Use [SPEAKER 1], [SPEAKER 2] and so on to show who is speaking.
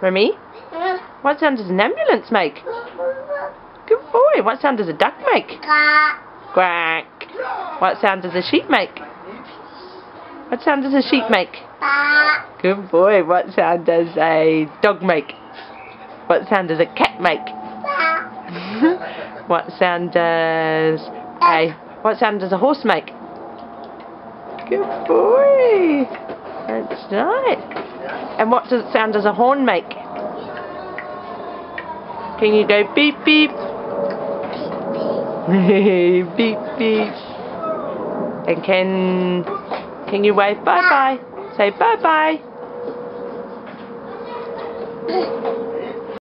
[SPEAKER 1] Remy? What sound does an ambulance make? Good boy. What sound does a duck make? Quack. What sound does a sheep make? What sound does a sheep make? Good boy. What sound does a dog make? What sound does a cat make? What sound does a horse make? Good boy. That's right. And what sound does a horn make? Can you go beep beep? Beep beep. And can you wave bye bye? Say bye bye.